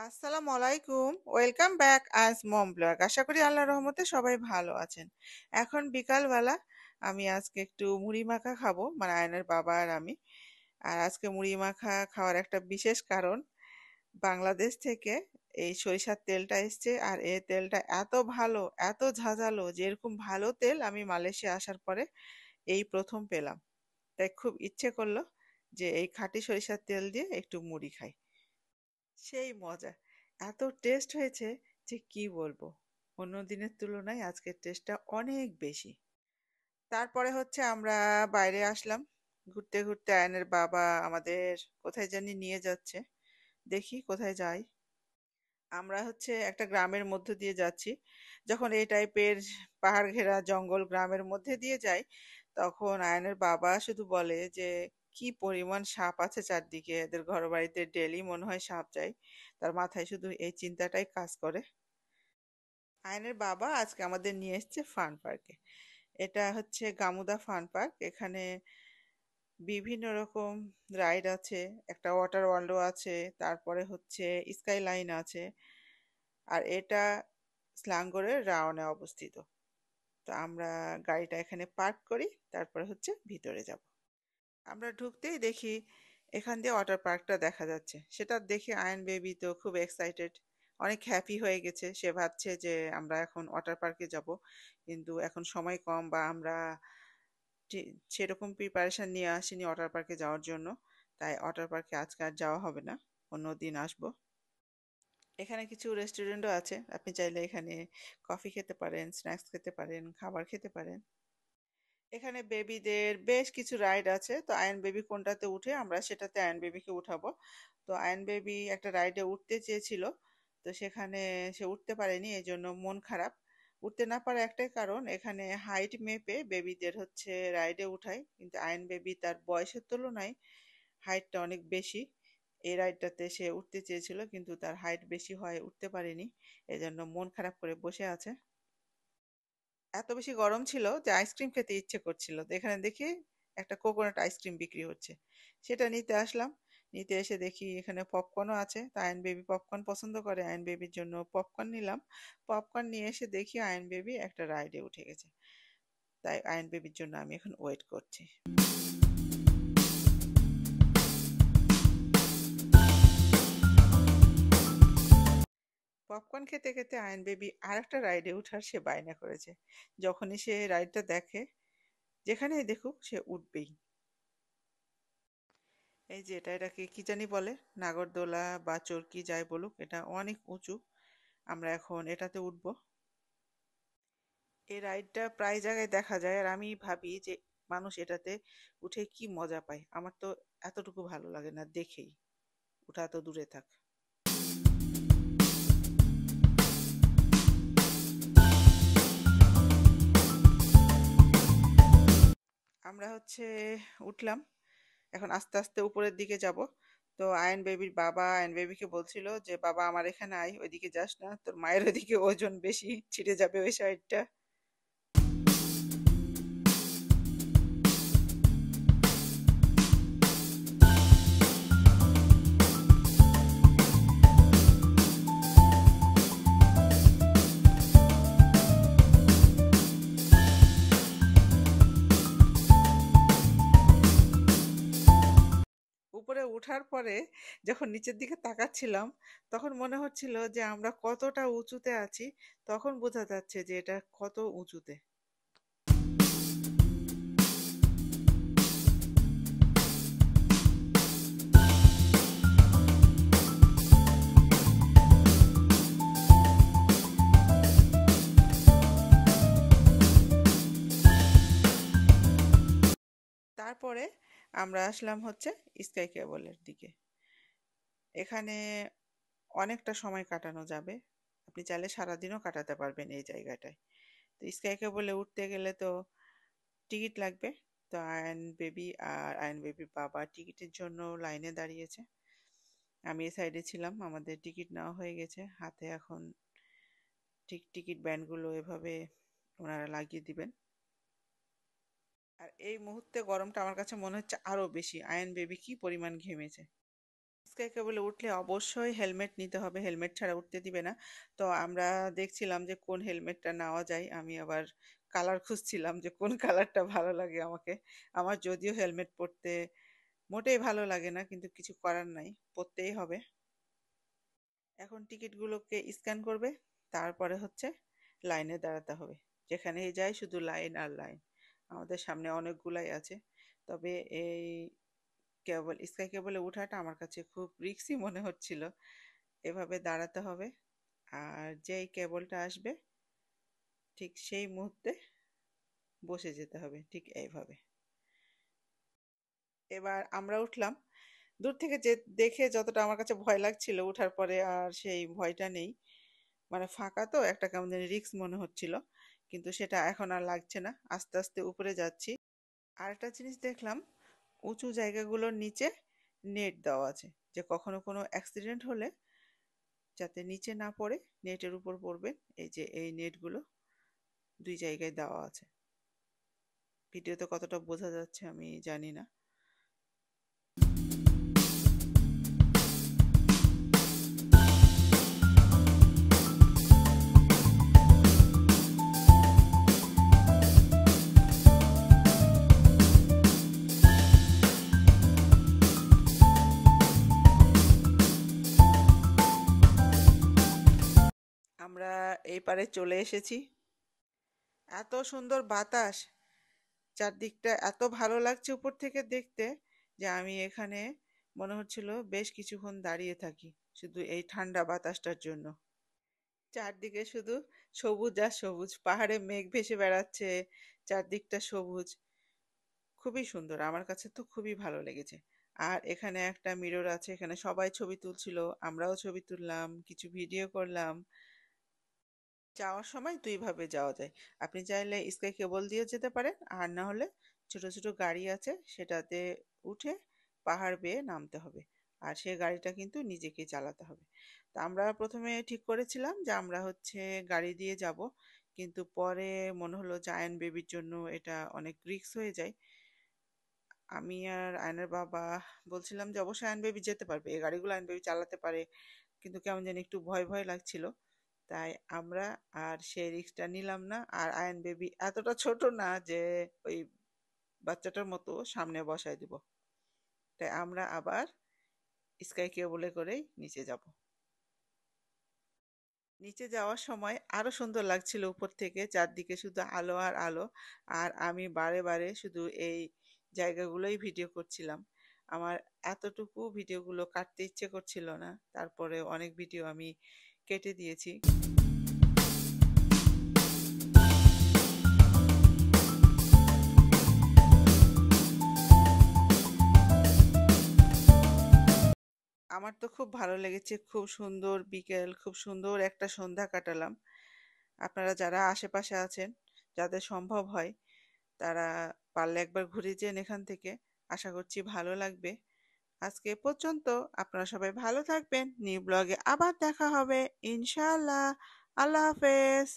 আসসালামু আলাইকুম। Welcome back আজ মম ব্লগ। আশা করি আল্লাহর রহমতে সবাই ভালো আছেন। এখন বিকালবেলা আমি আজকে একটু মুড়ি মাখা খাবো, মানে আয়নের বাবা আর আমি। আর আজকে মুড়ি মাখা খাওয়ার একটা বিশেষ কারণ, বাংলাদেশ থেকে এই সরিষার তেলটা এসছে। আর এই তেলটা এত ভালো, এত ঝাঁঝালো, যে এরকম ভালো তেল আমি মালয়েশিয়া আসার পরে এই প্রথম পেলাম। তাই খুব ইচ্ছে করলো যে এই খাঁটি সরিষার তেল দিয়ে একটু মুড়ি খাই। সেই মজা, এত টেস্ট হয়েছে যে কি বলবো। অন্য দিনের তুলনায় আজকের টেস্টটা অনেক বেশি। তারপরে হচ্ছে আমরা বাইরে আসলাম। ঘুরতে ঘুরতে আয়নের বাবা আমাদের কোথায় জানি নিয়ে যাচ্ছে। দেখি কোথায় যাই। আমরা হচ্ছে একটা গ্রামের মধ্য দিয়ে যাচ্ছি। যখন এই টাইপের পাহাড় ঘেরা জঙ্গল গ্রামের মধ্যে দিয়ে যাই, তখন আয়নের বাবা শুধু বলে যে কি পরিমাণ সাপ আছে চারদিকে, এদের ঘর বাড়িতে ডেলি মনে হয় সাপ যায়। তার মাথায় শুধু এই চিন্তাটাই কাজ করে। আয়নের বাবা আজকে আমাদের নিয়ে এসেছে ফান পার্কে। এটা হচ্ছে গামুদা ফান পার্ক। এখানে বিভিন্ন রকম রাইড আছে, একটা ওয়াটার ওয়ার্ল্ডও আছে, তারপরে হচ্ছে স্কাই লাইন আছে। আর এটা স্লাঙ্গোরের রাওনে অবস্থিত। তো আমরা গাড়িটা এখানে পার্ক করি, তারপরে হচ্ছে ভিতরে যাব। আমরা ঢুকতেই দেখি এখান দিয়ে ওয়াটার পার্কটা দেখা যাচ্ছে। সেটা দেখে আয়ন বেবি তো খুব এক্সাইটেড, অনেক হ্যাপি হয়ে গেছে। সে ভাবছে যে আমরা এখন ওয়াটার পার্কে যাব, কিন্তু এখন সময় কম, বা আমরা সেরকম প্রিপারেশন নিয়ে আসিনি ওয়াটার পার্কে যাওয়ার জন্য। তাই ওয়াটার পার্কে আজকে আর যাওয়া হবে না, অন্য দিন আসবো। এখানে কিছু রেস্টুরেন্টও আছে, আপনি চাইলে এখানে কফি খেতে পারেন, স্ন্যাক্স খেতে পারেন, খাবার খেতে পারেন। এখানে বেবিদের বেশ কিছু রাইড আছে, তো আয়ন বেবি কোনটাতে উঠে আমরা সেটাতে আয়ন বেবিকে উঠাবো। তো আয়ন বেবি একটা রাইডে উঠতে চেয়েছিল, তো সেখানে সে উঠতে পারেনি, এই জন্য মন খারাপ। উঠতে না পারার একটাই কারণ, এখানে হাইট মেপে বেবিদের হচ্ছে রাইডে উঠায়, কিন্তু আয়ন বেবি তার বয়সের তুলনায় হাইটটা অনেক বেশি। এই রাইডটাতে সে উঠতে চেয়েছিল, কিন্তু তার হাইট বেশি হয় উঠতে পারেনি, এজন্য মন খারাপ করে বসে আছে। এত বেশি গরম ছিল যে আইসক্রিম খেতে ইচ্ছে করছিল, তো এখানে দেখি একটা কোকোনাট আইসক্রিম বিক্রি হচ্ছে, সেটা নিতে আসলাম। নিতে এসে দেখি এখানে পপকর্নও আছে, তো আয়ন বেবি পপকর্ন পছন্দ করে, আয়ন বেবির জন্য পপকর্ন নিলাম। পপকর্ন নিয়ে এসে দেখি আয়ন বেবি একটা রাইডে উঠে গেছে। তাই আয়ন বেবির জন্য আমি এখন ওয়েট করছি। পপকর্ন খেতে খেতে আয়ন বেবি আর একটা রাইডে উঠার সে বায়না করেছে। যখনই সে রাইডটা দেখে, যেখানেই দেখুক সে উঠবেই। এই যে এটাকে কি জানি বলে, নাগরদোলা বা চরকি যাই বলুক, এটা অনেক উঁচু। আমরা এখন এটাতে উঠবো। এই রাইডটা প্রায় জায়গায় দেখা যায়, আর আমি ভাবি যে মানুষ এটাতে উঠে কি মজা পায়। আমার তো এতটুকু ভালো লাগে না দেখেই, ওঠা তো দূরে থাক। আমরা হচ্ছে উঠলাম, এখন আস্তে আস্তে উপরের দিকে যাব। তো আয়ন বেবির বাবা আয়ন বেবিকে বলছিল যে বাবা আমার এখানে আয়, ওইদিকে যাস না, তোর মায়ের ওইদিকে ওজন বেশি, ছিঁড়ে যাবে ওই সাইডটা। উপরে উঠার পরে যখন নিচের দিকে তাকাচ্ছিলাম, তখন মনে হচ্ছিল যে আমরা কতটা উঁচুতে আছি। তখন বোঝা যাচ্ছে যে এটা কত উঁচুতে। তারপরে আমরা আসলাম হচ্ছে স্কাই কেবলের দিকে। এখানে অনেকটা সময় কাটানো যাবে, আপনি চাইলে সারাদিনও কাটাতে পারবেন এই জায়গাটায়। তো স্কাই কেবলে উঠতে গেলে তো টিকিট লাগবে। তো আয়ন বেবি আর আয়ন বেবির বাবা টিকিটের জন্য লাইনে দাঁড়িয়েছে। আমি এই সাইডে ছিলাম, আমাদের টিকিট নেওয়া হয়ে গেছে হাতে। এখন ঠিক টিকিট ব্যান্ডগুলো এভাবে ওনারা লাগিয়ে দিবেন। আর এই মুহূর্তে গরমটা আমার কাছে মনে হচ্ছে আরো বেশি, আয়ন বেবি কি পরিমাণ ঘেমেছে। স্কাই কেবলে উঠলে অবশ্যই হেলমেট নিতে হবে, হেলমেট ছাড়া উঠতে দিবে না। তো আমরা দেখছিলাম যে কোন হেলমেটটা নেওয়া যায়, আমি আবার কালার খুঁজছিলাম যে কোন কালারটা ভালো লাগে আমাকে। আমার যদিও হেলমেট পরতে মোটেই ভালো লাগে না, কিন্তু কিছু করার নাই, পরতেই হবে। এখন টিকিটগুলোকে স্ক্যান করবে, তারপরে হচ্ছে লাইনে দাঁড়াতে হবে। যেখানেই যাই শুধু লাইন আর লাইন। আমাদের সামনে অনেকগুলাই আছে। তবে এই স্কাই কেবলে ওঠাটা আমার কাছে খুব রিস্কি মনে হচ্ছিল। এভাবে দাঁড়াতে হবে, আর যেই কেবলটা আসবে ঠিক সেই মুহূর্তে বসে যেতে হবে, ঠিক এইভাবে। এবার আমরা উঠলাম। দূর থেকে যে দেখে যতটা আমার কাছে ভয় লাগছিল, ওঠার পরে আর সেই ভয়টা নেই। মানে ফাঁকা তো একটা কেমন জানি রিস্ক মনে হচ্ছিল, কিন্তু সেটা এখন আর লাগছে না। আস্তে আস্তে উপরে যাচ্ছি। আর একটা জিনিস দেখলাম, উঁচু জায়গাগুলোর নিচে নেট দেওয়া আছে, যে কখনো কোনো অ্যাক্সিডেন্ট হলে যাতে নিচে না পড়ে, নেটের উপর পড়বেন। এই যে এই নেটগুলো দুই জায়গায় দেওয়া আছে। ভিডিওতে কতটা বোঝা যাচ্ছে আমি জানি না। আমরা এই পারে চলে এসেছি। এত সুন্দর বাতাস, চারদিকটা এত ভালো লাগছে উপর থেকে দেখতে, যে আমি এখানে মনে হচ্ছিল বেশ কিছুক্ষণ দাঁড়িয়ে থাকি, শুধু এই ঠান্ডা বাতাসটার জন্য। চারদিকে শুধু সবুজ আর সবুজ, পাহাড়ে মেঘ ভেসে বেড়াচ্ছে, চারদিকটা সবুজ। খুবই সুন্দর, আমার কাছে তো খুবই ভালো লেগেছে। আর এখানে একটা মিরর আছে, এখানে সবাই ছবি তুলছিল, আমরাও ছবি তুললাম, কিছু ভিডিও করলাম। যাওয়ার সময় দুইভাবে যাওয়া যায়। আপনি চাইলে স্কাই কেবল দিয়ে যেতে পারেন, আর না হলে ছোট ছোট গাড়ি আছে, সেটাতে উঠে পাহাড় বেয়ে নামতে হবে। আর সেই গাড়িটা কিন্তু নিজেকেই চালাতে হবে। তা আমরা প্রথমে ঠিক করেছিলাম যে আমরা হচ্ছে গাড়ি দিয়ে যাব, কিন্তু পরে মনে হলো যে আয়ন বেবির জন্য এটা অনেক রিস্ক হয়ে যায়। আমি আর আয়নের বাবা বলছিলাম যে অবশ্যই আয়ন বেবি যেতে পারবে, এই গাড়িগুলো আয়ন বেবি চালাতে পারে, কিন্তু কেমন জানি একটু ভয় ভয় লাগছিল। তাই আমরা আর সেই রিস্কটা নিলাম না। আর আয়ন বেবি এতটা ছোট না যে ওই বাচ্চাটার মতো সামনে বসায় দিব। তাই আমরা আবার স্কাই কেবলে করেই নিচে যাব। নিচে যাওয়ার সময় আরো সুন্দর লাগছিল, উপর থেকে চারদিকে শুধু আলো আর আলো। আর আমি বারে বারে শুধু এই জায়গাগুলোই ভিডিও করছিলাম। আমার এতটুকু ভিডিওগুলো কাটতে ইচ্ছে করছিল না, তারপরে অনেক ভিডিও আমি কেটে দিয়েছি। আমার তো খুব ভালো লেগেছে, খুব সুন্দর বিকেল, খুব সুন্দর একটা সন্ধ্যা কাটালাম। আপনারা যারা আশেপাশে আছেন, যাদের সম্ভব হয়, তারা পারলে একবার ঘুরে যান এখান থেকে। আশা করছি ভালো লাগবে। আজকে এ পর্যন্ত। আপনারা সবাই ভালো থাকবেন। নিউ ব্লগে আবার দেখা হবে ইনশাআল্লাহ। আল্লাহ হাফেজ।